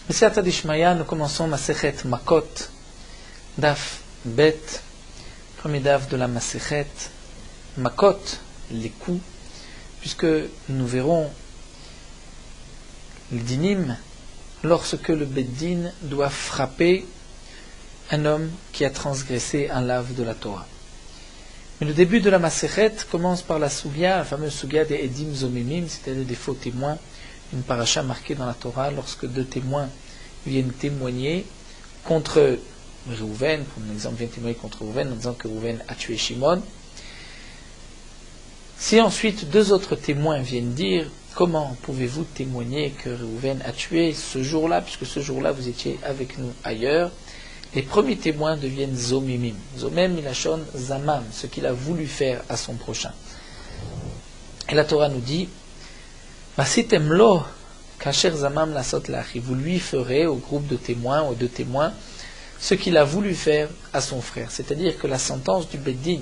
B'siyata d'Ishmaya, nous commençons Masechet Makot, Daf Bet, premier Daf de la Masechet Makot, les coups, puisque nous verrons le dinim lorsque le Beddin doit frapper un homme qui a transgressé un lave de la Torah. Mais le début de la Masechet commence par la Sugya, la fameuse Sugya des Edim Zomimim, c'est-à-dire des faux témoins, une paracha marquée dans la Torah lorsque deux témoins viennent témoigner contre Réhouven, pour exemple, viennent témoigner contre Réhouven en disant que Réhouven a tué Shimon. Si ensuite deux autres témoins viennent dire comment pouvez-vous témoigner que Réhouven a tué ce jour-là, puisque ce jour-là vous étiez avec nous ailleurs, les premiers témoins deviennent Zomimim. Zomem milachon zamam, ce qu'il a voulu faire à son prochain. Et la Torah nous dit Masitemlo kasher zamam lasot lachi, vous lui ferez au groupe de témoins, aux deux témoins, ce qu'il a voulu faire à son frère. C'est-à-dire que la sentence du Beddin,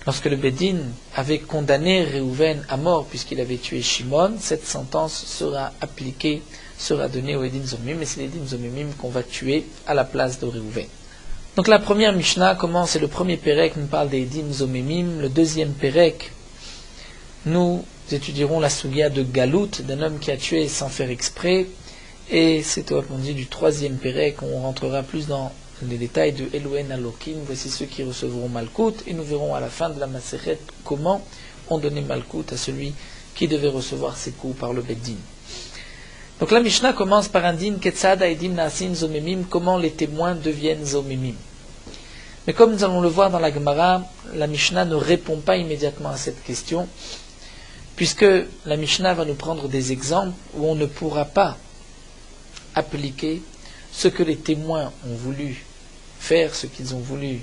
lorsque le Beddin avait condamné Réhouven à mort puisqu'il avait tué Shimon, cette sentence sera appliquée, sera donnée aux Edim Zomimim, et c'est les Edim Zomimim qu'on va tuer à la place de Réhouven. Donc la première Mishnah commence, et le premier Pérek nous parle des Edim Zomimim, le deuxième Pérek, nous étudierons la Sugya de Galout, d'un homme qui a tué sans faire exprès, et c'est au dit du troisième Pérek qu'on rentrera plus dans les détails de Elohen Alokim, voici ceux qui recevront Malkout, et nous verrons à la fin de la Masechet comment on donnait Malkout à celui qui devait recevoir ses coups par le Beddin. Donc la Mishnah commence par un din Ketzad Edim Nasin Zomimim, comment les témoins deviennent Zomimim. Mais comme nous allons le voir dans la Gemara, la Mishnah ne répond pas immédiatement à cette question, puisque la Mishnah va nous prendre des exemples où on ne pourra pas appliquer ce que les témoins ont voulu faire, ce qu'ils ont voulu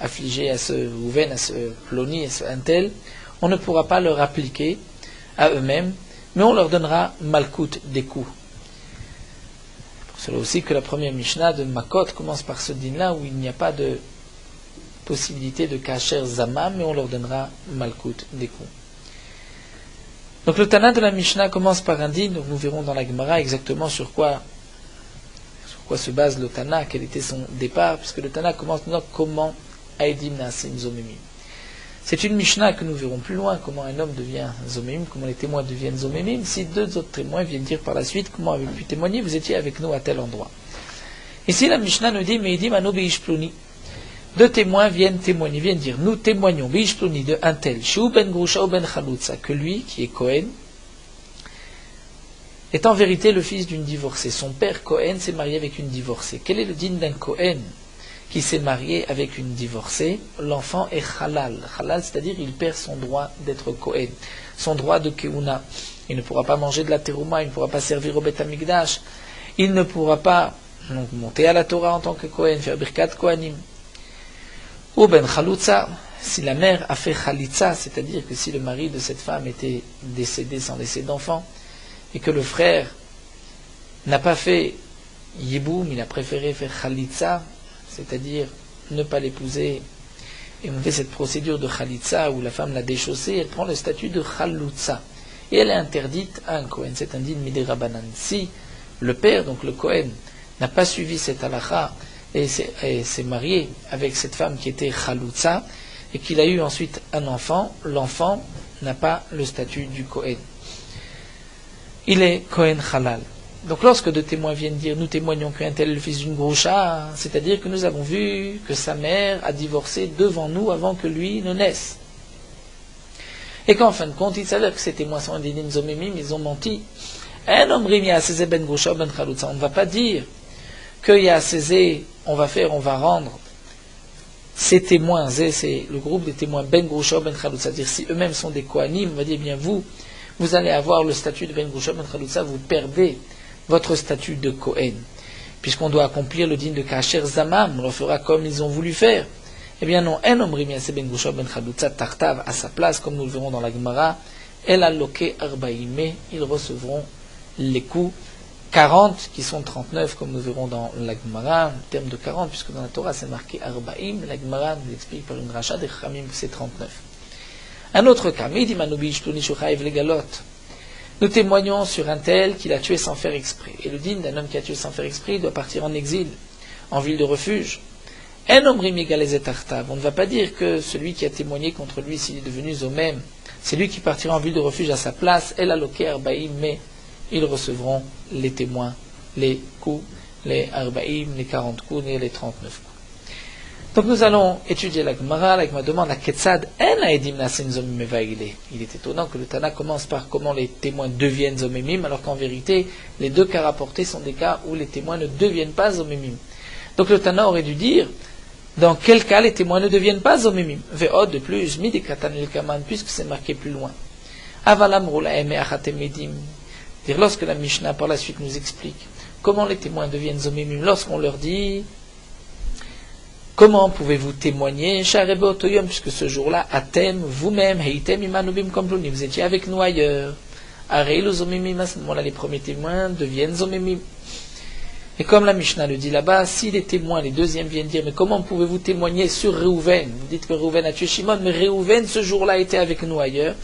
affliger à ce Réhouven, à ce Ploni, à ce Intel, on ne pourra pas leur appliquer à eux-mêmes, mais on leur donnera Malkout, des coups. Pour cela aussi que la première Mishnah de Makot commence par ce din-là où il n'y a pas de possibilité de Kasher Zama, mais on leur donnera Malkout, des coups. Donc le Tana de la Mishnah commence par un din, donc nous verrons dans la Gemara exactement sur quoi se base le Tana, quel était son départ, puisque le Tana commence maintenant comment Aedim Nasim Zomimim. C'est une Mishnah que nous verrons plus loin, comment un homme devient Zomimim, comment les témoins deviennent Zomimim, si deux autres témoins viennent dire par la suite comment avez-vous pu témoigner, vous étiez avec nous à tel endroit. Ici la Mishnah nous dit Meidim Anu Beishploni. Deux témoins viennent témoigner, viennent dire nous témoignons Beishploni de un tel, Shu ben Grusha ou ben Chalutza, que lui, qui est Cohen, est en vérité le fils d'une divorcée. Son père Cohen s'est marié avec une divorcée. Quel est le din d'un Cohen qui s'est marié avec une divorcée? L'enfant est halal. Halal, c'est-à-dire il perd son droit d'être Cohen, son droit de Keuna. Il ne pourra pas manger de la terouma, il ne pourra pas servir au Beth Amikdash, il ne pourra pas donc, monter à la Torah en tant que Cohen, faire Birkat Kohanim. Ou ben Chalutza, si la mère a fait Chalitza, c'est-à-dire que si le mari de cette femme était décédé sans laisser d'enfant, et que le frère n'a pas fait Yiboum, il a préféré faire Chalitza, c'est-à-dire ne pas l'épouser, et on fait cette procédure de Chalitza où la femme l'a déchaussée, elle prend le statut de Chalutza, et elle est interdite à un Kohen, c'est un din Midei Rabbanan. Si le père, donc le Kohen, n'a pas suivi cette halakha et s'est marié avec cette femme qui était Chalutza, et qu'il a eu ensuite un enfant, l'enfant n'a pas le statut du Kohen. Il est Kohen Halal. Donc lorsque deux témoins viennent dire nous témoignons qu'un tel est le fils d'une Grusha, c'est-à-dire que nous avons vu que sa mère a divorcé devant nous avant que lui ne naisse. Et qu'en fin de compte, il s'avère que ces témoins sont des Edim Zomimim, ils ont menti. On ne va pas dire que Yahasezé, on va rendre ces témoins, c'est le groupe des témoins Ben Grusha Ben Chalutza, c'est-à-dire si eux-mêmes sont des Kohanim, on va dire bien vous allez avoir le statut de Ben Grusha Ben Chalutza, vous perdez votre statut de Kohen, puisqu'on doit accomplir le din de Kasher Zamam, on le fera comme ils ont voulu faire. Eh bien non, un homme rimiase Ben Grusha Ben Chalutza Tartav à sa place, comme nous le verrons dans la Gemara, El Aloke Arbaïme, ils recevront les coups 40, qui sont 39, comme nous verrons dans la Gemara, en termes de 40, puisque dans la Torah c'est marqué Arbaïm, la Gemara nous explique par une rachat des Chamim que c'est 39. Un autre cas, Nous témoignons sur un tel qu'il a tué sans faire exprès. Et le din d'un homme qui a tué sans faire exprès, il doit partir en exil, en ville de refuge. On ne va pas dire que celui qui a témoigné contre lui, s'il est devenu zomem, c'est lui qui partira en ville de refuge à sa place, mais ils recevront les témoins, les coups, les arbaïm, les 40 coups et les 39 coups. Donc nous allons étudier la Gemara. La Gemara demande à Ketzad en haedim nasen zomim mevaile. Il est étonnant que le Tana commence par comment les témoins deviennent zomimim, alors qu'en vérité, les deux cas rapportés sont des cas où les témoins ne deviennent pas zomimim. Donc le Tana aurait dû dire dans quel cas les témoins ne deviennent pas zomimim. Ve'od de plus, midi katan el kaman, puisque c'est marqué plus loin. Avalam roula eme achatem edim. Dire lorsque la Mishnah par la suite nous explique comment les témoins deviennent zomimim, lorsqu'on leur dit comment pouvez-vous témoigner, puisque ce jour-là, atem, vous-même, heitem imanubim komploni, vous étiez avec nous ailleurs. Areilu zomimim, à ce moment-là, les premiers témoins deviennent zomimim. Et comme la Mishnah le dit là-bas, si les témoins, les deuxièmes viennent dire, mais comment pouvez-vous témoigner sur Réhouven? Vous dites que Réhouven a tué Shimon, mais Réhouven, ce jour-là, était avec nous ailleurs.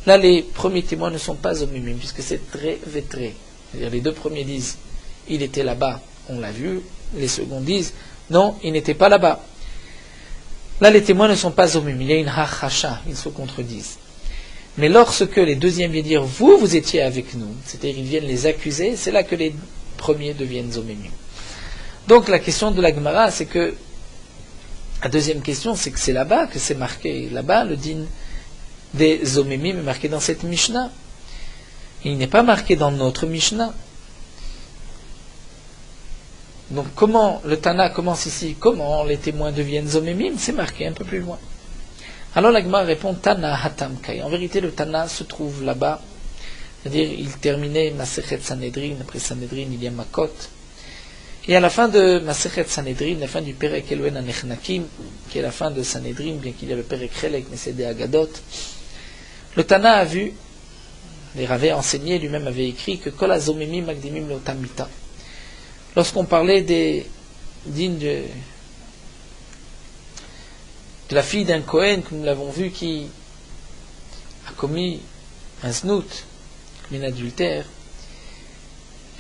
Là, les premiers témoins ne sont pas zomimim, puisque c'est très vétré. C'est-à-dire, les deux premiers disent, il était là-bas, on l'a vu. Les seconds disent, non, il n'était pas là-bas. Là, les témoins ne sont pas zomimim. Il y a une hachasha, ils se contredisent. Mais lorsque les deuxièmes viennent dire, vous étiez avec nous, c'est-à-dire, ils viennent les accuser, c'est là que les premiers deviennent zomimim. Donc, la question de la Gemara, c'est que, la deuxième question, c'est que c'est là-bas que c'est marqué. Là-bas, le din des zomimim est marqué dans cette Mishnah. Il n'est pas marqué dans notre Mishnah. Donc comment le Tana commence ici, comment les témoins deviennent zomimim, c'est marqué un peu plus loin. Alors la Gemara répond Tana hatam kai. En vérité le Tana se trouve là-bas, c'est-à-dire il terminait Masechet Sanhedrin, après Sanhedrin il y a Makot. Et à la fin de Masechet Sanhedrin, la fin du Perek Elohen Anechnakim, qui est la fin de Sanhedrin, bien qu'il y ait le Perek Chelek, mais c'est des Agadot, le Tana a vu, il avait enseigné, lui-même avait écrit que Kol azomimim magdimim leotamita. Lorsqu'on parlait des dignes de la fille d'un Kohen, que nous l'avons vu, qui a commis un znout, un adultère,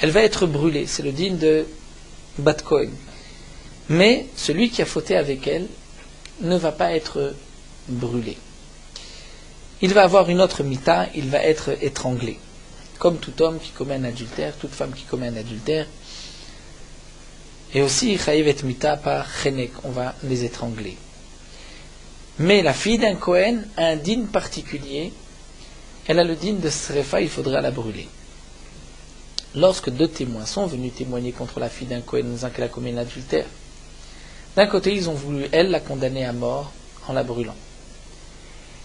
elle va être brûlée. C'est le digne de Bat Kohen. Mais celui qui a fauté avec elle ne va pas être brûlé. Il va avoir une autre mita, il va être étranglé. Comme tout homme qui commet un adultère, toute femme qui commet un adultère. Et aussi, chayivet mita par chenek, on va les étrangler. Mais la fille d'un Kohen a un din particulier, elle a le din de srefa, il faudra la brûler. Lorsque deux témoins sont venus témoigner contre la fille d'un Kohen, disant qu'elle a commis un adultère, d'un côté, ils ont voulu, elle, la condamner à mort en la brûlant.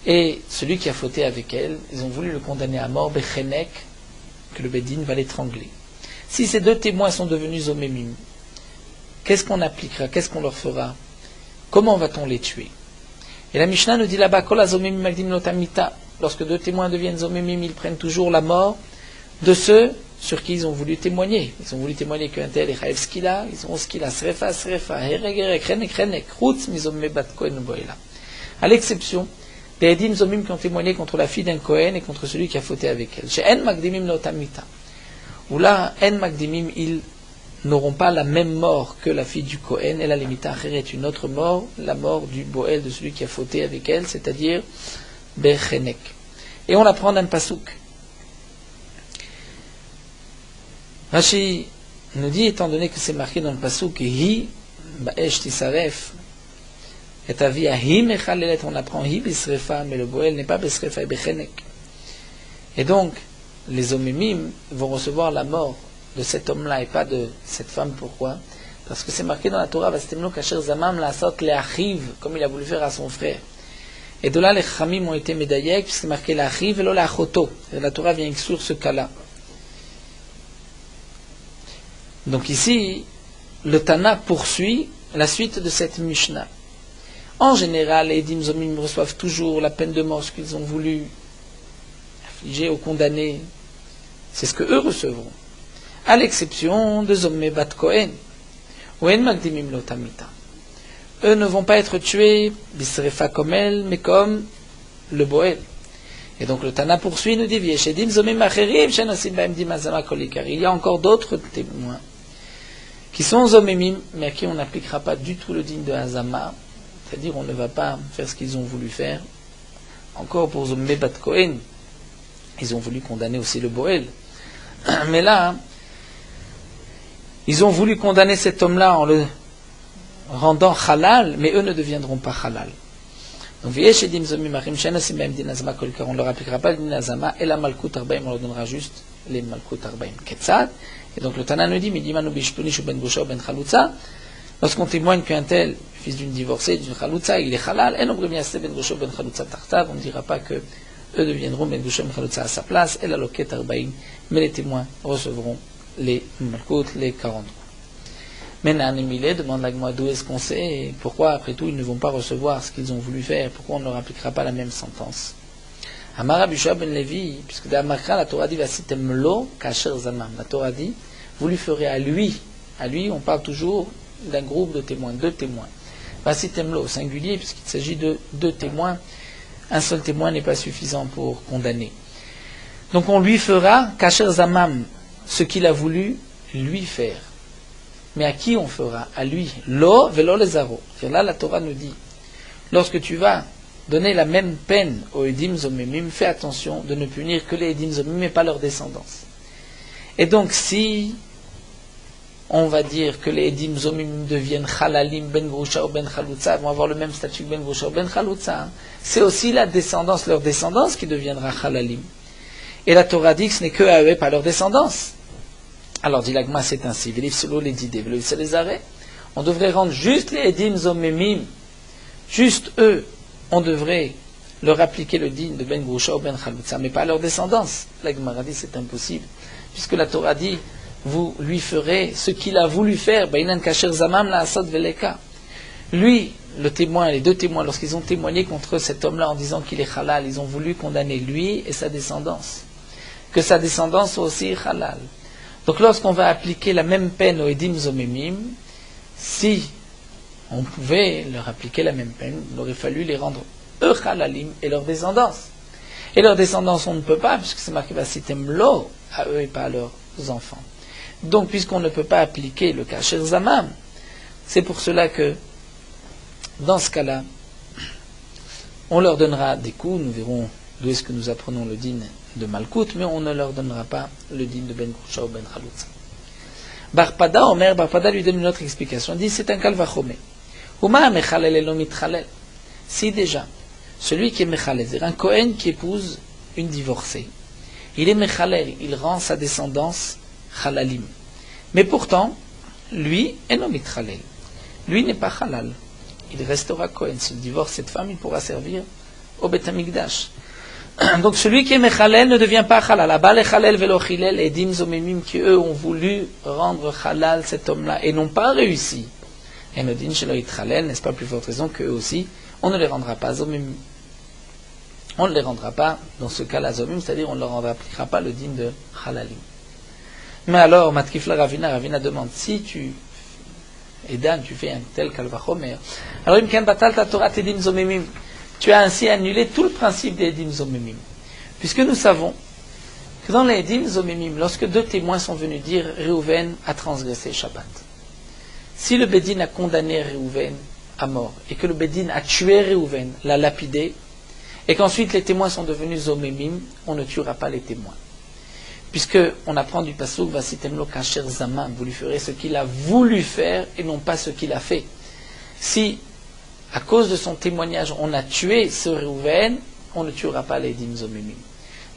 Et celui qui a fauté avec elle, ils ont voulu le condamner à mort, bechenek, que le Bedin va l'étrangler. Si ces deux témoins sont devenus zomimim, qu'est-ce qu'on appliquera? Qu'est-ce qu'on leur fera? Comment va-t-on les tuer? Et la Mishnah nous dit là-bas, Kol azomimim magdim lotamita. Lorsque deux témoins deviennent zomimim, ils prennent toujours la mort de ceux sur qui ils ont voulu témoigner. Ils ont voulu témoigner qu'un tel est chayev skila, ils ont skila, srefa, srefa, hereg, hereg, chenek, chenek, chutz, mizomme bat kohen boela. À l'exception des edim zomim qui ont témoigné contre la fille d'un Kohen et contre celui qui a fauté avec elle. Chez en magdimim lotamita. Où là, en magdimim, ils n'auront pas la même mort que la fille du Kohen, et la limita est une autre mort, la mort du Boel, de celui qui a fauté avec elle, c'est-à-dire Bechenek. Et on l'apprend d'un pasouk. Rashi nous dit, étant donné que c'est marqué dans le pasouk, Hi, Ba'esh Tisaref, et avi Hi Mechalelet, on apprend Hi Bisrefa, mais le Boel n'est pas Bisrefa et Bechenek. Et donc, les omimim vont recevoir la mort de cet homme-là et pas de cette femme. Pourquoi? Parce que c'est marqué dans la Torah, Vastemno Kasher Zamam Lasot Le'achiv, comme il a voulu faire à son frère. Et de là, les Chamim ont été médaillés, puisque c'est marqué Le'achiv et lo Le'achoto. Et la Torah vient exclure ce cas-là. Donc ici, le Tana poursuit la suite de cette Mishnah. En général, les Edim Zomim reçoivent toujours la peine de mort, ce qu'ils ont voulu infliger aux condamnés. C'est ce que eux recevront. À l'exception de Zomme Bat Kohen, ou En Magdimim Lotamita. Eux ne vont pas être tués, Bisrefa comme elle, mais comme le Boel. Et donc le Tana poursuit, nous dit, il y a encore d'autres témoins qui sont zomemim, mais à qui on n'appliquera pas du tout le din de Hazama, c'est-à-dire on ne va pas faire ce qu'ils ont voulu faire. Encore pour Zomé Bat Kohen, ils ont voulu condamner aussi le Boel. Mais là, ils ont voulu condamner cet homme-là en le rendant halal, mais eux ne deviendront pas halal. Donc, on ne leur appliquera pas le din Hazama, et la Malkut Arbaim, on leur donnera juste les Malkut Arbaim. Ketzad. Et donc le Tana nous dit, lorsqu'on témoigne qu'un tel, fils d'une divorcée, d'une Chalutza, il est halal, on ne dira pas que eux deviendront Ben Boucha Ben Chalutza à sa place, et la Loket Arbaim, mais les témoins recevront les Malkut, les 40. Maintenant, Anémilé demande l'Agma d'où est-ce qu'on sait, et pourquoi après tout ils ne vont pas recevoir ce qu'ils ont voulu faire, pourquoi on ne leur appliquera pas la même sentence. Amara Bishua ben Levi, puisque dans Makra, la Torah dit Vasitem lo kasher zamam. La Torah dit, vous lui ferez à lui, on parle toujours d'un groupe de témoins, 2 témoins. Vasitem lo, au singulier, puisqu'il s'agit de 2 témoins, un seul témoin n'est pas suffisant pour condamner. Donc on lui fera kasher zamam, ce qu'il a voulu lui faire. Mais à qui on fera? À lui. Lo velo lezaro. Là, la Torah nous dit, lorsque tu vas donner la même peine aux Edim Zomemim, fais attention de ne punir que les Edim Zomemim et pas leur descendance. Et donc si on va dire que les Edim Zomemim deviennent Chalalim, Ben Grusha ou Ben Chalutza, vont avoir le même statut que Ben Grusha ou Ben Chalutza, c'est aussi la descendance, leur descendance qui deviendra Chalalim. Et la Torah dit que ce n'est que à eux, pas leur descendance. Alors dit l'Agma, c'est ainsi. On devrait rendre juste les Edim Zomemim, juste eux, on devrait leur appliquer le din de Ben Grusha ou Ben Chalutza, mais pas à leur descendance. La Gemara dit c'est impossible, puisque la Torah dit vous lui ferez ce qu'il a voulu faire. Bainan kasher zamam la asad veleka. Lui, le témoin, les 2 témoins, lorsqu'ils ont témoigné contre cet homme-là en disant qu'il est halal, ils ont voulu condamner lui et sa descendance. Que sa descendance soit aussi halal. Donc lorsqu'on va appliquer la même peine aux Edim Zomemim, si on pouvait leur appliquer la même peine, il aurait fallu les rendre eux halalim et leur descendance. Et leur descendance, on ne peut pas, puisque c'est marqué Vasitem lo à eux et pas à leurs enfants. Donc, puisqu'on ne peut pas appliquer le kasher zamam, c'est pour cela que, dans ce cas-là, on leur donnera des coups, nous verrons d'où est-ce que nous apprenons le din de Malkout, mais on ne leur donnera pas le din de Ben Grusha ou Ben Chalutza. Barpada lui donne une autre explication. Il dit c'est un kalvachomé. Si déjà, celui qui est mechalel, c'est-à-dire un Kohen qui épouse une divorcée, il est mechalel, il rend sa descendance halalim. Mais pourtant, lui, enomit halal. Lui n'est pas halal. Il restera Kohen. S'il divorce cette femme, il pourra servir au Beth Amikdash. Donc celui qui est mechalel ne devient pas halal. Abba le chalel velo chilel et dim zomemim qui eux ont voulu rendre halal cet homme-là et n'ont pas réussi. Et nous dit shelo itchalel, n'est-ce pas plus forte raison qu'eux aussi, on ne les rendra pas zomemim. On ne les rendra pas dans ce cas-là zomemim, c'est-à-dire on ne leur appliquera pas le din de halalim. Mais alors, Matkifla Ravina demande, si tu, Edan, tu fais un tel kalvachomer, alors imken batal ta Torah tedim zomemim, tu as ainsi annulé tout le principe des Edim Zomemim. Puisque nous savons que dans les Edim Zomemim, lorsque 2 témoins sont venus dire Réhouven a transgressé Shabbat, si le Bédin a condamné Réhouven à mort, et que le Bédin a tué Réhouven, l'a lapidé, et qu'ensuite les témoins sont devenus Zomemim, on ne tuera pas les témoins. Puisque on apprend du Pasuk, Vasitemlo Kasher Zaman, vous lui ferez ce qu'il a voulu faire et non pas ce qu'il a fait. Si à cause de son témoignage, on a tué ce Réhouven, on ne tuera pas les Edim Zomemim.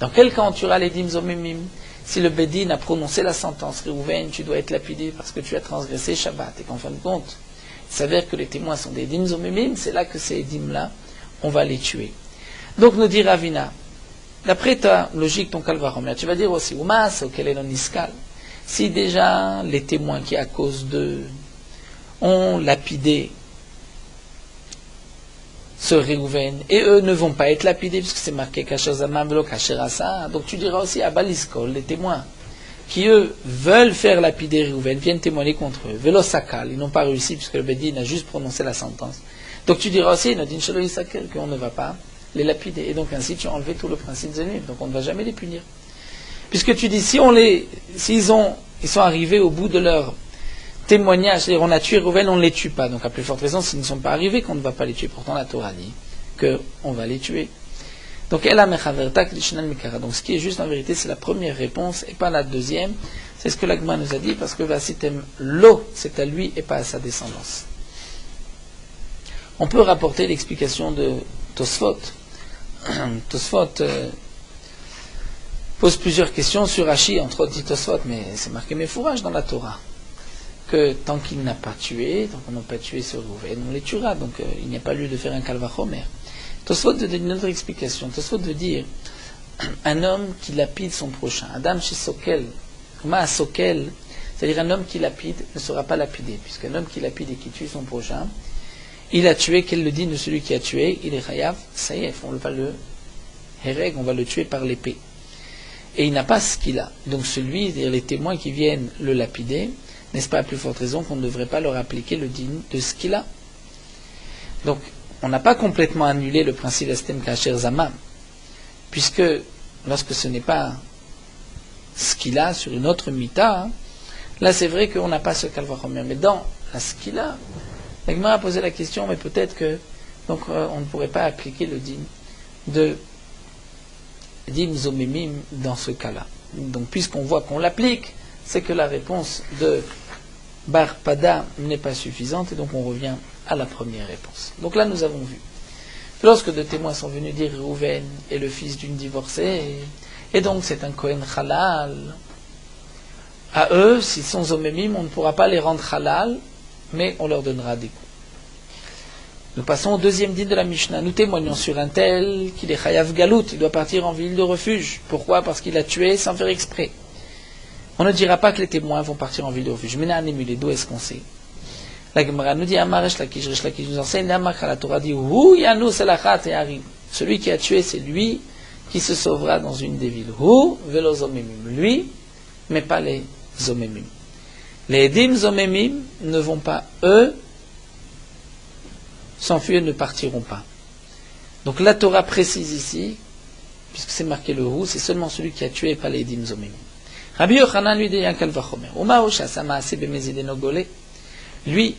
Dans quel cas on tuera les Edim Zomemim? Si le Bédin a prononcé la sentence, Réhouven, tu dois être lapidé parce que tu as transgressé Shabbat, et qu'en fin de compte, il s'avère que les témoins sont des Edim Zomemim, c'est là que ces Edim-là, on va les tuer. Donc nous dit Ravina, d'après ta logique, ton calvaromer, tu vas dire aussi, Oumas, auquel est l'oniskal, si déjà les témoins qui, à cause d'eux, ont lapidé ce Réhouven, et eux ne vont pas être lapidés, puisque c'est marqué Kasher Zamam Velo Kasher Asa. Donc tu diras aussi à Baliskol, les témoins, qui eux veulent faire lapider Réhouven, viennent témoigner contre eux. Velo Sakal, ils n'ont pas réussi, puisque le Bédin a juste prononcé la sentence. Donc tu diras aussi, Nadine Shelo Yisakel, qu'on ne va pas les lapider. Et donc ainsi tu as enlevé tout le principe de Zomimim. Donc on ne va jamais les punir. Puisque tu dis, s'ils sont arrivés au bout de leur témoignage, c'est-à-dire on a tué Rouven, on ne les tue pas. Donc à plus forte raison, s'ils ne sont pas arrivés, qu'on ne va pas les tuer. Pourtant la Torah dit qu'on va les tuer. Donc Ela mechaverta klishnan mikara. Donc ce qui est juste en vérité, c'est la première réponse et pas la deuxième. C'est ce que l'Agma nous a dit, parce que Vasitem lo, c'est à lui et pas à sa descendance. On peut rapporter l'explication de Tosfot. Tosfot pose plusieurs questions sur Rashi, entre autres dit Tosfot, mais c'est marqué Mefourage dans la Torah, que tant qu'il n'a pas tué, tant qu'on n'a pas tué ce Rouven, on les tuera, donc il n'y a pas lieu de faire un Kalvachomer. Tosfot donne une autre explication. Tosfot veut dire un homme qui lapide son prochain. Adam chez Sokel, Ma Sokel, c'est-à-dire un homme qui lapide ne sera pas lapidé, puisqu'un homme qui lapide et qui tue son prochain, il a tué, quel le dit de celui qui a tué, il est chayav, saïef, on va le héreg, on va le tuer par l'épée. Et il n'a pas ce qu'il a. Donc celui, c'est-à-dire les témoins qui viennent le lapider, n'est-ce pas à plus forte raison qu'on ne devrait pas leur appliquer le din de ce qu'il a. Donc on n'a pas complètement annulé le principe d'Astem Kacher Zamam, puisque lorsque ce n'est pas ce qu'il a sur une autre mita, là c'est vrai qu'on n'a pas ce calvachomer. Mais dans la ce qu'il a, l'Agma a posé la question, mais peut-être que donc on ne pourrait pas appliquer le din de din zomimim dans ce cas-là. Donc puisqu'on voit qu'on l'applique, c'est que la réponse de Bar Pada n'est pas suffisante, et donc on revient à la première réponse. Donc là nous avons vu que lorsque deux témoins sont venus dire Rouven est le fils d'une divorcée, et donc c'est un Kohen Halal, à eux, s'ils sont zomimim, on ne pourra pas les rendre halal, mais on leur donnera des coups. Nous passons au deuxième din de la Mishnah. Nous témoignons sur un tel qu'il est chayav galout, il doit partir en ville de refuge. Pourquoi ? Parce qu'il a tué sans faire exprès. On ne dira pas que les témoins vont partir en ville de refuge. Mais d'où est-ce qu'on sait ? La Gemara nous dit, Amar Resh Lakish nous enseigne, la Torah dit, Hu yanu selachat et harim. Celui qui a tué, c'est lui qui se sauvera dans une des villes. Hu velo zomemim. Lui, mais pas les zomemim. Les edim zomemim ne vont pas, eux, s'enfuir, ne partiront pas. Donc la Torah précise ici, puisque c'est marqué le Hu, c'est seulement celui qui a tué et pas les edim zomemim. Rabbi Yochanan lui dit un kalvachomer. Lui,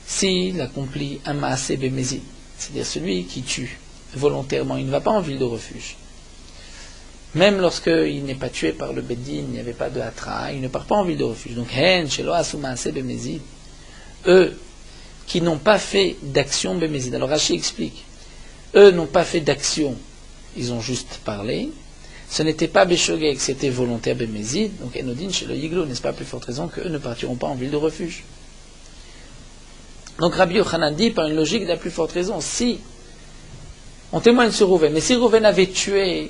s'il accomplit un maaseh bemezid, c'est-à-dire celui qui tue volontairement, il ne va pas en ville de refuge. Même lorsqu'il n'est pas tué par le Beddin, il n'y avait pas de hatra, il ne part pas en ville de refuge. Donc, eux qui n'ont pas fait d'action bemezid. Alors Rashi explique, eux n'ont pas fait d'action, ils ont juste parlé. Ce n'était pas Beshogeg, c'était volontaire bemezid. Donc Enodin chez le Yiglo, n'est-ce pas à plus forte raison qu'eux ne partiront pas en ville de refuge. Donc Rabbi Yochanan dit, par une logique de la plus forte raison, si on témoigne sur Rouven, mais si Rouven avait tué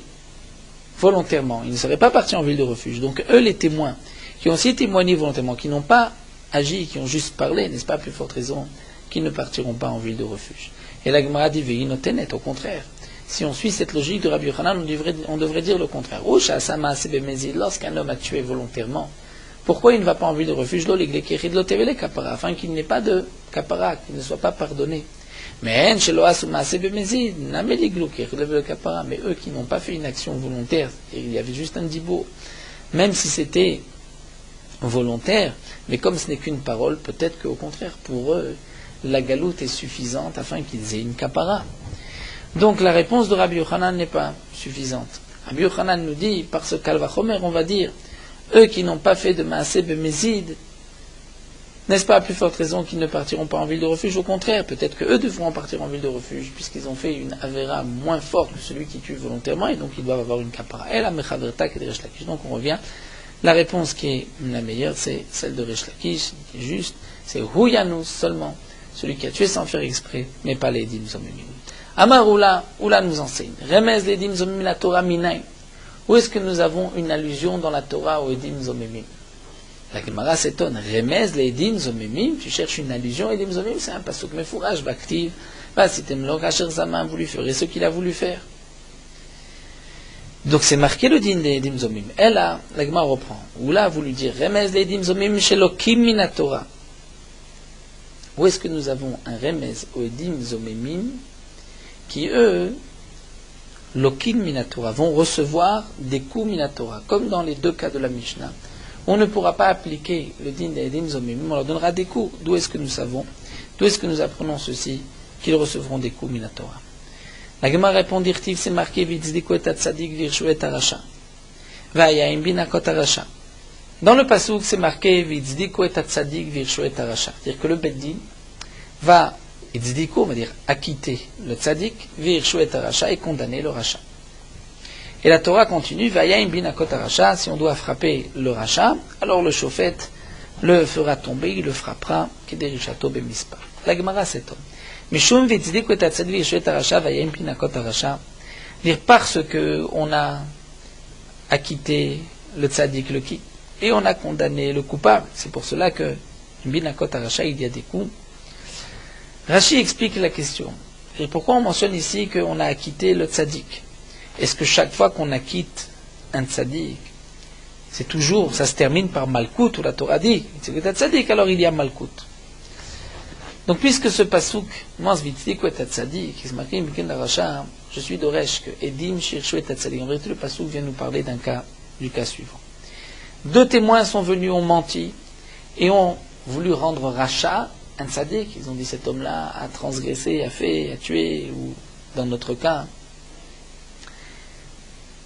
volontairement, il ne serait pas parti en ville de refuge. Donc eux, les témoins, qui ont aussi témoigné volontairement, qui n'ont pas agi, qui ont juste parlé, n'est-ce pas à plus forte raison, qu'ils ne partiront pas en ville de refuge. Et la Gemara dit, Veinotenet, au contraire. Si on suit cette logique de Rabbi Yochanan, on devrait dire le contraire. Lorsqu'un homme a tué volontairement, pourquoi il ne va pas en ville de refuge afin qu'il n'ait pas de kapara, qu'il ne soit pas pardonné. Mais eux qui n'ont pas fait une action volontaire, et il y avait juste un dibour, même si c'était volontaire, mais comme ce n'est qu'une parole, peut-être qu'au contraire, pour eux, la galoute est suffisante afin qu'ils aient une kapara. Donc la réponse de Rabbi Yochanan n'est pas suffisante. Rabbi Yochanan nous dit, par ce kalvachomer, on va dire, eux qui n'ont pas fait de maaseh bemezid, n'est-ce pas à plus forte raison qu'ils ne partiront pas en ville de refuge? Au contraire, peut-être qu'eux devront partir en ville de refuge, puisqu'ils ont fait une avéra moins forte que celui qui tue volontairement, et donc ils doivent avoir une kapara. Donc on revient. La réponse qui est la meilleure, c'est celle de Resh Lakish, qui est juste, c'est Huyanus seulement, celui qui a tué sans faire exprès, mais pas les edim zomimim. Amar Oula nous enseigne. Remez les edim zomimim la Torah minaim. Où est-ce que nous avons une allusion dans la Torah aux edim zomimim? La Gemara s'étonne. Remez les edim zomimim, tu cherches une allusion, edim zomimim, c'est un pasuk mefourage, baktiv. Bah, si t'aimes le Racher Zaman voulu faire, et ce qu'il a voulu faire. Donc c'est marqué le din des edim zomimim. Et là, la Gemara reprend. Oula a voulu dire, remez les edim zomimim shelokim mina Torah. Où est-ce que nous avons un remez aux edim zomimim qui, eux, lokin minatora, vont recevoir des coups minatora, comme dans les deux cas de la Mishnah. On ne pourra pas appliquer le din des edim zomimim, on leur donnera des coups. D'où est-ce que nous savons, d'où est-ce que nous apprenons ceci, qu'ils recevront des coups minatora. La Gemara répond, dirtiv, c'est marqué, vitzdiku et atzadik virshu et arasha. Va'ayim binakot arasha. Dans le pasuk, c'est marqué, vitzdiku et atzadik virshu et arasha. C'est-à-dire que le beddin va, vitzdiku, on va dire, acquitter le tzadik, virshu et arasha, et condamner le racha. Et la Torah continue, Vayayim binakot aracha, si on doit frapper le racha, alors le chauffet le fera tomber, il le frappera, kederishato bemispa. La Gemara s'étonne. Mishum vitzidiku et atzadik virshu et arasha, Vayayim binakot aracha, dire parce que on a acquitté le tzadik, le qui, et on a condamné le coupable. C'est pour cela que binakot aracha, il y a des coups. Rashi explique la question. Et pourquoi on mentionne ici qu'on a acquitté le tzadik? Est-ce que chaque fois qu'on acquitte un tzaddik, c'est toujours, ça se termine par malkout, ou la Torah dit, c'est que tzaddik, alors il y a malkout. Donc puisque ce pasouk, mans vitzik ou et tzaddik, je suis d'Oresh que edim shirshu et tzaddik. En vérité, le pasouk vient nous parler du cas suivant. Deux témoins sont venus, ont menti, et ont voulu rendre rachat un tzaddik. Ils ont dit cet homme-là a transgressé, a fait, a tué, ou dans notre cas,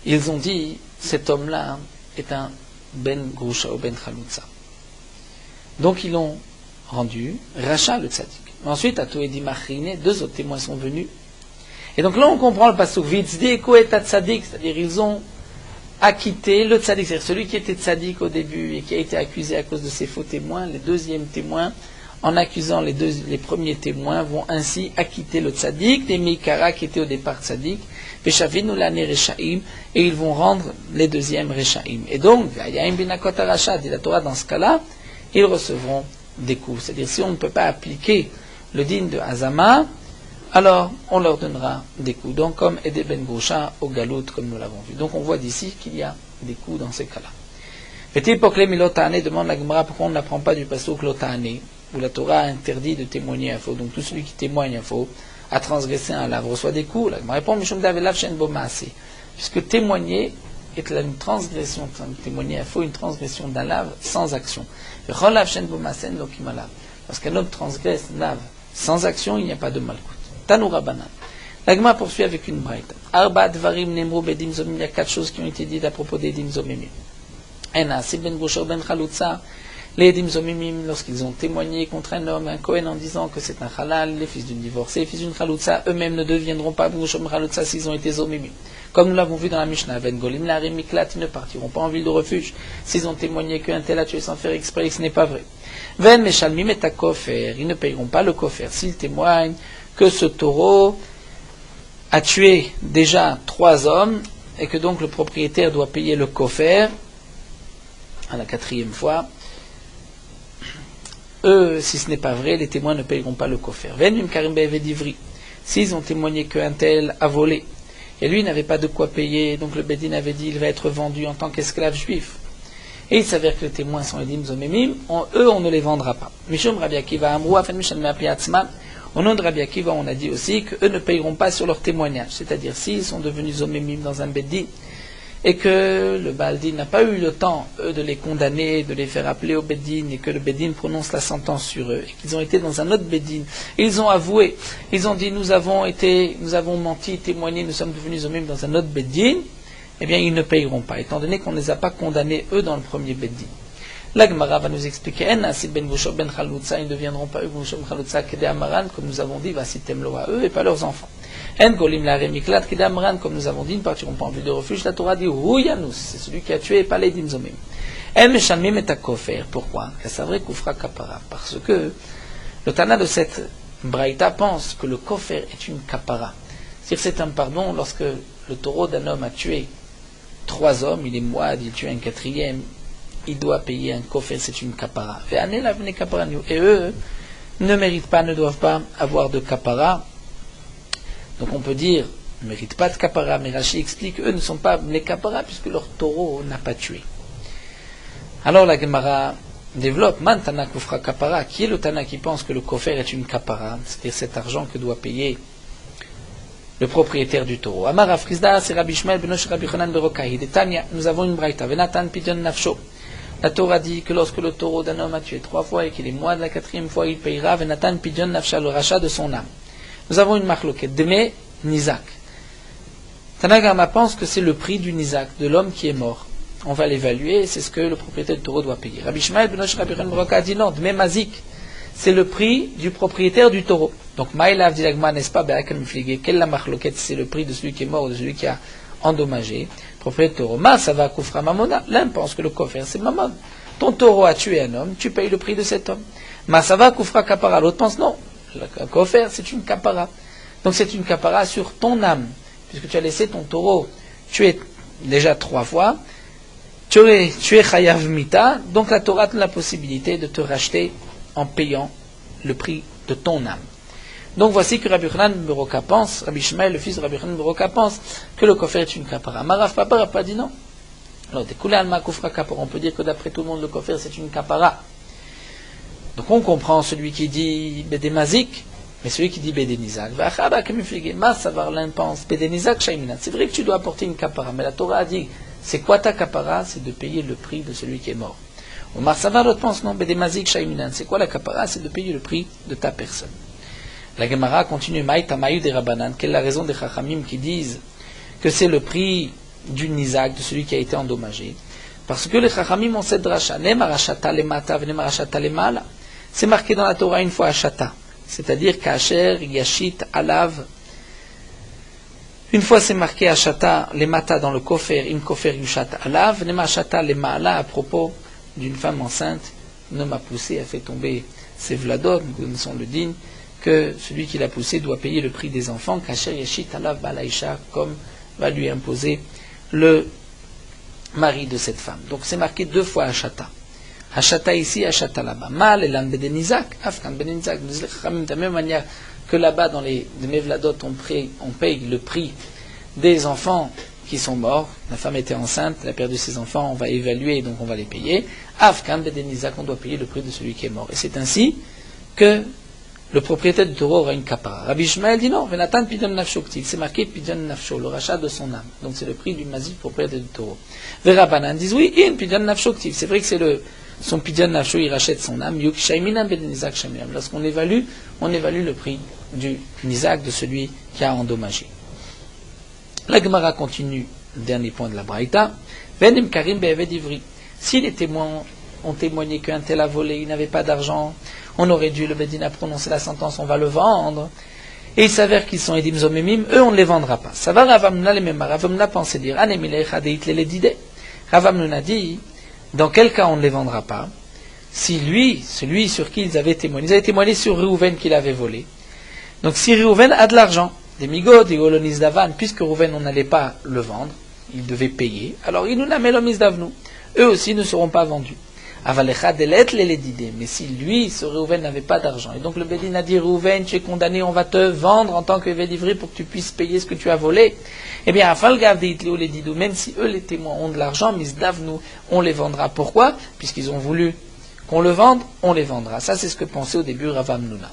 ils ont dit, cet homme-là est un ben grusha ou ben chalutza. Donc ils l'ont rendu rachat le tzaddik. Ensuite, à Toedi Machrine, deux autres témoins sont venus. Et donc là, on comprend le pasuk vitzdeko et tzaddik, c'est-à-dire ils ont acquitté le tzaddik, c'est-à-dire celui qui était tzaddik au début et qui a été accusé à cause de ses faux témoins, les deuxièmes témoins, en accusant les premiers témoins, vont ainsi acquitter le tzaddik, les mikara qui étaient au départ tzaddik, et ils vont rendre les deuxièmes Rechaim. Et donc, dit la Torah, dans ce cas-là, ils recevront des coups. C'est-à-dire, si on ne peut pas appliquer le din de Hazama, alors on leur donnera des coups. Donc, comme Ede Ben Gosha au Galout, comme nous l'avons vu. Donc, on voit d'ici qu'il y a des coups dans ces cas-là. Petit Pokle Milotane demande la Gemara pourquoi on n'apprend pas du pasuk Lotane, où la Torah interdit de témoigner à faux. Donc, tout celui qui témoigne à faux a transgressé un lave, reçoit des coups. Là, je me réponds, puisque témoigner est une transgression, témoigner à faux, une transgression d'un lave sans action. Parce qu'un homme transgresse un lave sans action, il n'y a pas de malkout. Tanoura banan. L'agma poursuit avec une braïta. Arba dvarim nemru bedim zomim, il y a quatre choses qui ont été dites à propos des dim zomimim. Ena, si ben gosher ben chalutza, les edim zomimim, lorsqu'ils ont témoigné contre un homme, un Kohen, en disant que c'est un halal, les fils d'une divorcée, les fils d'une chalutza, eux-mêmes ne deviendront pas bouchom chalutza s'ils ont été zomimim. Comme nous l'avons vu dans la Mishnah, ben golim larim miklat, ils ne partiront pas en ville de refuge s'ils ont témoigné qu'un tel a tué sans faire exprès, ce n'est pas vrai. Ven meshalmim et kofer, ils ne payeront pas le kofer s'ils témoignent que ce taureau a tué déjà 3 hommes et que donc le propriétaire doit payer le kofer à la 4e fois. Eux, si ce n'est pas vrai, les témoins ne payeront pas le kofer. Venim karim be'evedivri. S'ils ont témoigné qu'un tel a volé, et lui n'avait pas de quoi payer, donc le Bedin avait dit il va être vendu en tant qu'esclave juif. Et il s'avère que les témoins sont edim zomemim, eux on ne les vendra pas. Mishum Rabbi Akiva amrou afen mishan me'api atzman. Au nom de Rabbi Akiva, on a dit aussi qu'eux ne payeront pas sur leur témoignage. C'est-à-dire s'ils sont devenus zomemim dans un Bedin, et que le Baal-Din n'a pas eu le temps, eux, de les condamner, de les faire appeler au Beddin, et que le Beddin prononce la sentence sur eux, et qu'ils ont été dans un autre Beddin, ils ont avoué, ils ont dit, nous avons menti, témoigné, nous sommes devenus eux-mêmes dans un autre Beddin, eh bien, ils ne payeront pas, étant donné qu'on ne les a pas condamnés, eux, dans le premier Beddin. La Gemara va nous expliquer, ils ne deviendront pas eux, comme nous avons dit, va sitemlo à eux, et pas leurs enfants. Comme nous avons dit, ils ne partiront pas en vue de refuge. La Torah dit Rouyanous, c'est celui qui a tué et pas les dinzomim. Pourquoi? Parce que le Tana de cette Braïta pense que le kofer est une kapara. C'est-à-dire c'est un pardon lorsque le taureau d'un homme a tué 3 hommes, il est moide, il tue un 4e, il doit payer un kofer, c'est une kapara. Et eux ne méritent pas, ne doivent pas avoir de kapara. Donc on peut dire, ils ne méritent pas de kapara, mais Rashi explique, eux ne sont pas les kapara puisque leur taureau n'a pas tué. Alors la Gemara développe, Man Tana Kufra kapara, qui est le Tana qui pense que le kofer est une kapara, c'est-à-dire cet argent que doit payer le propriétaire du taureau. Amar Afrizda, c'est Rabbi Ishmael benosh Rabbi Yochanan berokai. De Tanya, nous avons une braïta. Venatan pidyon nafsho. La Torah dit que lorsque le taureau d'un homme a tué 3 fois et qu'il est mort de la 4e fois, il payera Venatan pidyon nafsha, le rachat de son âme. Nous avons une marloquette. Deme Nizak. Tanagama pense que c'est le prix du Nizak, de l'homme qui est mort. On va l'évaluer, c'est ce que le propriétaire du taureau doit payer. Rabbi Ishmael benosh Rabbi Yochanan berokai dit non, Deme Mazik. C'est le prix du propriétaire du taureau. Donc, Maïlav dit l'agma, n'est-ce pas, quelle la marloquette, c'est le prix de celui qui est mort ou de celui qui a endommagé. Propriétaire du taureau. Ma, ça va koufra mamona. L'un pense que le kofer, c'est mamon. Ton taureau a tué un homme, tu payes le prix de cet homme. Ma, ça va koufra kapara. L'autre pense non. Le kofer, c'est une kapara. Donc, c'est une kapara sur ton âme. Puisque tu as laissé ton taureau tuer déjà 3 fois. Tu es chayav mita. Donc, la Torah te donne la possibilité de te racheter en payant le prix de ton âme. Donc voici que Rabbi Yochanan Beroka pense, Rabbi Ishmael, le fils de Rabbi Yochanan Beroka pense que le kofer est une kapara. Maraf Papa n'a pas dit non. Alors, découlé alma kufra kapara, on peut dire que d'après tout le monde, le kofer c'est une kapara. Donc on comprend celui qui dit Bédé Mazik, mais celui qui dit Bédé Nizak. Savar l'un pense Bédé Nizak Shaiminat. C'est vrai que tu dois apporter une kapara, mais la Torah a dit c'est quoi ta kapara? C'est de payer le prix de celui qui est mort. Omar Savar l'autre pense non, Bédé Mazik Shaiminat. C'est quoi la kapara? C'est de payer le prix de ta personne. La Gemara continue, Maïtamaïu des Rabbanan, quelle est la raison des Chachamim qui disent que c'est le prix du Nizak, de celui qui a été endommagé? Parce que les Chachamim ont cette dracha, Nemarachata lemata, Nemarachata lemala. C'est marqué dans la Torah une fois Achata, c'est-à-dire Kacher, Yashit, Alav. Une fois c'est marqué Achata lemata dans le Kofer, Im Kofer Yushat Alav, Nemarachata lemala à propos d'une femme enceinte, un homme a poussé, a fait tomber ses vladot, nous connaissons le din, que celui qui l'a poussé doit payer le prix des enfants, Kacher Yashit Alav Balaïcha, comme va lui imposer le mari de cette femme. Donc c'est marqué 2 fois Hachata. Hachata ici, Hachata là-bas. Mal et l'an Bedenizak, Afkan Bedenizak, de la même manière que là-bas dans les Mevladot, on paye le prix des enfants qui sont morts. La femme était enceinte, elle a perdu ses enfants, on va évaluer, donc on va les payer. Afkan Bedenizak, on doit payer le prix de celui qui est mort. Et c'est ainsi que le propriétaire du taureau aura une kapara. Rabbi Ishmael dit non, Venatan pidyon nafsho ktiv, c'est marqué pidyon nafsho, le rachat de son âme. Donc c'est le prix du mazik propriétaire du taureau. Rabbanan disent oui, in pidyon nafsho ktiv, c'est vrai que c'est son pidyon nafsho, il rachète son âme. Yuk shaiminam ben nizak shaiminam. Lorsqu'on évalue, on évalue le prix du nizak de celui qui a endommagé. La Gemara continue, le dernier point de la Braïta. Venim karim be'eved ivri. Si les témoins ont témoigné qu'un tel a volé, il n'avait pas d'argent, on aurait dû, le Bedin a prononcé la sentence, on va le vendre. Et il s'avère qu'ils sont Edim Zomemim, eux on ne les vendra pas. Ça va Ravamnuna les mêmes. Ravamnuna pensait dire, Ravamnuna dit, dans quel cas on ne les vendra pas? Si lui, celui sur qui ils avaient témoigné sur Reuven qu'il avait volé. Donc si Reuven a de l'argent, des migots, des golonis d'avan, puisque Reuven on n'allait pas le vendre, il devait payer, alors il nous n'a melomis d'avnou. Eux aussi ne seront pas vendus. Mais si lui, ce Reuven, n'avait pas d'argent, et donc le Bédin a dit, Reuven, tu es condamné, on va te vendre en tant que Védivri pour que tu puisses payer ce que tu as volé, eh bien, même si eux, les témoins, ont de l'argent, nous, on les vendra. Pourquoi? Puisqu'ils ont voulu qu'on le vende, on les vendra. Ça, c'est ce que pensait au début Ravamnuna.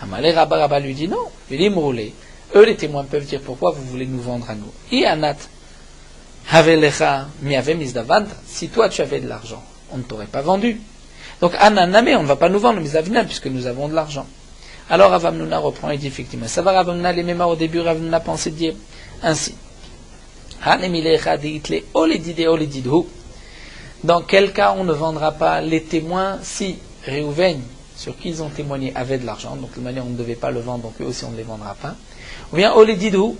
Amalé Rabba lui dit non, eux, les témoins peuvent dire pourquoi vous voulez nous vendre à nous. Ianat, si toi tu avais de l'argent, on ne t'aurait pas vendu. Donc, Ananame, on ne va pas nous vendre, Mizavina, puisque nous avons de l'argent. Alors, Ravamnuna reprend et dit effectivement, ça va Ravamnuna, les mémoires au début, Ravamnuna pensait dire ainsi. Dans quel cas on ne vendra pas les témoins si Réhouven, sur qui ils ont témoigné, avait de l'argent, donc de manière on ne devait pas le vendre, donc eux aussi on ne les vendra pas. Ou bien Oledidou,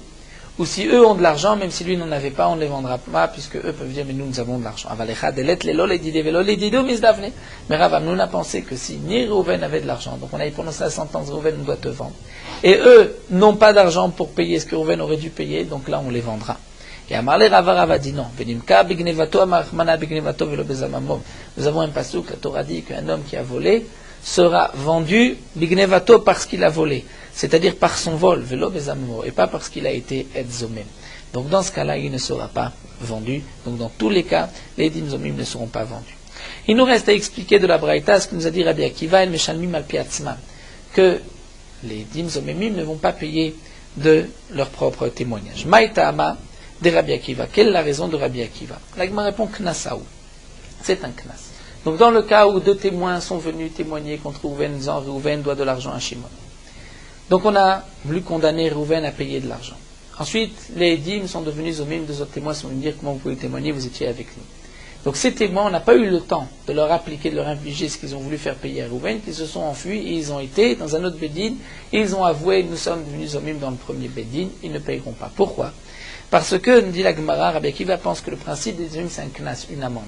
ou si eux ont de l'argent, même si lui n'en avait pas, on ne les vendra pas, puisque eux peuvent dire, mais nous avons de l'argent. Mais Ravamnuna a pensé que si ni Reuven avait de l'argent, donc on avait prononcé la sentence, Reuven doit te vendre, et eux n'ont pas d'argent pour payer ce que Reuven aurait dû payer, donc là on les vendra. Et Amarle Rava dit non. Nous avons un pasuk, la Torah dit qu'un homme qui a volé sera vendu bignevato parce qu'il a volé, c'est-à-dire par son vol, velo bezammo, et pas parce qu'il a été edzomem. Donc dans ce cas-là, il ne sera pas vendu. Donc dans tous les cas, les edim zomim ne seront pas vendus. Il nous reste à expliquer de la Braïta ce que nous a dit Rabbi Akiva et Meshalmim al piatzman, que les edim zomemim ne vont pas payer de leur propre témoignage. Maïtama de Rabbi Akiva. Quelle est la raison de Rabbi Akiva? La Gemara répond Knasaou. C'est un Knas. Donc dans le cas où deux témoins sont venus témoigner contre Rouven, disant Rouven doit de l'argent à Shimon. Donc on a voulu condamner Rouven à payer de l'argent. Ensuite, les Edim sont devenus Zomim, deux autres témoins sont venus dire comment vous pouvez témoigner, vous étiez avec nous. Donc ces témoins, on n'a pas eu le temps de leur appliquer, de leur infliger ce qu'ils ont voulu faire payer à Rouven, qu'ils se sont enfuis et ils ont été dans un autre Bédine, et ils ont avoué, nous sommes devenus Zomim dans le premier Bédine, ils ne payeront pas. Pourquoi? Parce que, nous dit la Gemara, Rabbi Akiva pense que le principe des Zomim c'est un knas, une amende.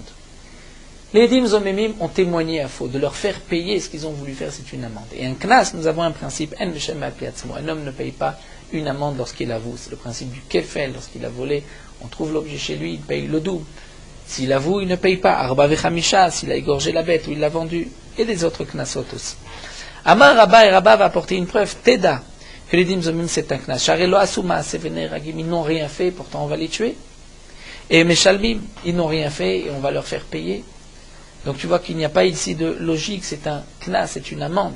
Les Edim Zomimim ont témoigné à faux, de leur faire payer ce qu'ils ont voulu faire, c'est une amende. Et un knas, nous avons un principe, un homme ne paye pas une amende lorsqu'il avoue, c'est le principe du kefel, lorsqu'il a volé, on trouve l'objet chez lui, il paye le double. S'il avoue, il ne paye pas. Arba vechamisha, s'il a égorgé la bête ou il l'a vendue. Et des autres knasot aussi. Amar Rabba et Rabba va apporter une preuve. Teda, que les dim zomim c'est un knas. Charelo asuma, sevener ragim, ils n'ont rien fait, pourtant on va les tuer. Et meshalmim, ils n'ont rien fait et on va leur faire payer. Donc tu vois qu'il n'y a pas ici de logique, c'est un knas, c'est une amende.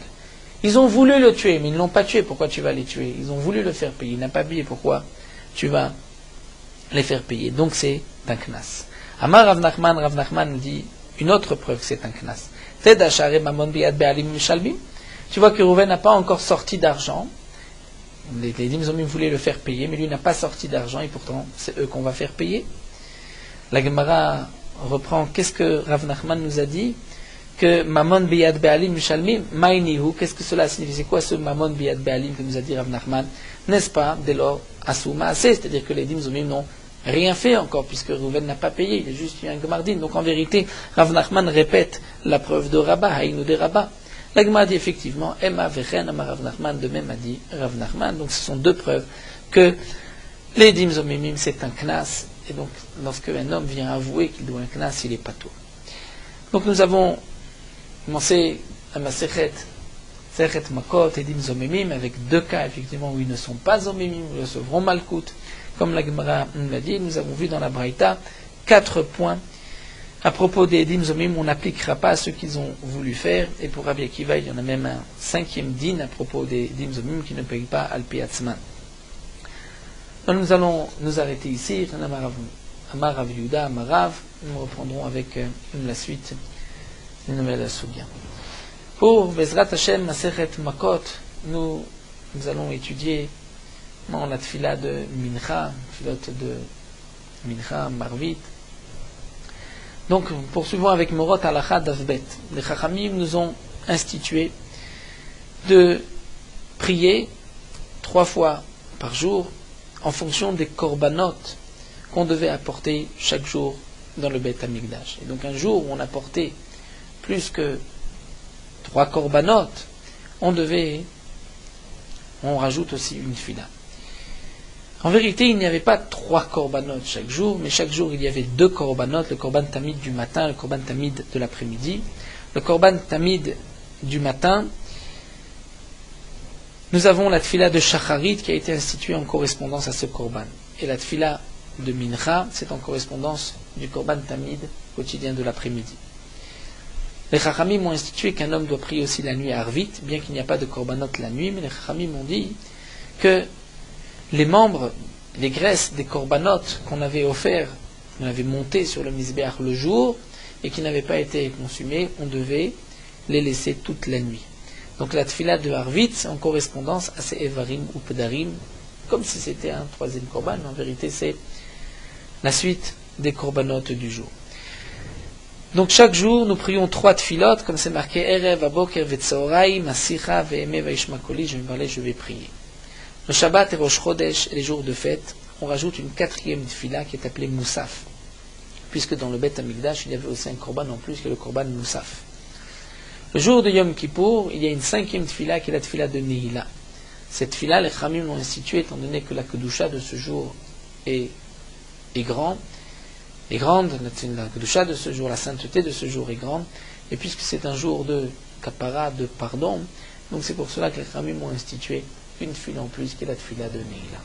Ils ont voulu le tuer, mais ils ne l'ont pas tué, pourquoi tu vas les tuer? Ils ont voulu le faire payer, il n'a pas payé, pourquoi tu vas les faire payer? Donc c'est un knas. Amar Rav Nachman dit une autre preuve que c'est un knas. Tu vois que Rouven n'a pas encore sorti d'argent. Les Dimzomim voulaient le faire payer, mais lui n'a pas sorti d'argent et pourtant c'est eux qu'on va faire payer. La Gemara reprend, qu'est-ce que Rav Nachman nous a dit? Que Mamon Biyad Be'alim Mishalmim, Maïnihu, qu'est-ce que cela signifie? C'est quoi ce Mamon Biyad Be'alim que nous a dit Rav Nachman? N'est-ce pas, dès lors, Asuma Aseh, c'est-à-dire que les Dimzomim n'ont rien fait encore, puisque Rouven n'a pas payé, il a juste eu un Gemardin. Donc en vérité, Rav Nachman répète la preuve de Rabba, Haïnou de Rabba. La Gemara dit effectivement, Emma Vechen, Emma Rav Nachman, de même a dit Rav Nachman. Donc ce sont deux preuves que les Dim Zomimim c'est un knas, et donc lorsque un homme vient avouer qu'il doit un knas, il est pas tout. Donc nous avons commencé à Masechet, Sechet Makot et Dim Zomimim, avec deux cas effectivement où ils ne sont pas Zomimim, ils recevront Malkout. Comme la Gemara nous l'a dit, nous avons vu dans la Braïta 4 points à propos des Edim Zomim, on n'appliquera pas à ceux qu'ils ont voulu faire, et pour Rabbi Akiva, il y en a même un 5e din à propos des Edim Zomim qui ne payent pas Al-Piatzman. Donc nous allons nous arrêter ici, Amar Rav Yehuda, Amar Rav, nous reprendrons avec la suite d'une nouvelle Sugya. Pour Bezrat Hashem, Masechet Makot, nous allons étudier la tfila de Mincha, filote de Mincha, Marvit. Donc, poursuivons avec Morot Halacha Davbet. Les Chachamim nous ont institué de prier 3 fois par jour en fonction des korbanot qu'on devait apporter chaque jour dans le Beth Amikdash. Et donc, un jour où on apportait plus que 3 korbanot, on rajoute aussi une tfila. En vérité, il n'y avait pas 3 korbanot chaque jour, mais chaque jour il y avait 2 korbanot, le korban tamid du matin, le korban tamid de l'après-midi. Le korban tamid du matin, nous avons la tfila de Shacharit qui a été instituée en correspondance à ce korban. Et la tfila de Mincha, c'est en correspondance du korban tamid quotidien de l'après-midi. Les Chachamim ont institué qu'un homme doit prier aussi la nuit à Arvit, bien qu'il n'y a pas de korbanot la nuit, mais les Chachamim ont dit que les membres, les graisses des korbanot qu'on avait offerts, qu'on avait montés sur le misbéach le jour et qui n'avaient pas été consumés, on devait les laisser toute la nuit. Donc la tfila de Harvit, c'est en correspondance à ces Evarim ou Pedarim, comme si c'était un 3e korban, mais en vérité c'est la suite des korbanot du jour. Donc chaque jour, nous prions 3 tfilotes, comme c'est marqué Erev, Aboker, Vetzaorai, Masicha, Ve'eme, Vaishmakoli, je vais parler, je vais prier. Le Shabbat et Rosh Chodesh, les jours de fête, on rajoute une 4e tfila qui est appelée Moussaf. Puisque dans le Beth Amikdash, il y avait aussi un korban en plus que le korban Moussaf. Le jour de Yom Kippour, il y a une 5e tfila qui est la tfila de Nehila. Cette tfila, les Chamim l'ont instituée étant donné que la Kedusha de ce jour est grande. La Kedusha de ce jour, la sainteté de ce jour est grande. Et puisque c'est un jour de kapara, de pardon, donc c'est pour cela que les Chamim ont institué une tfila en plus qui est la tfila de Nehila.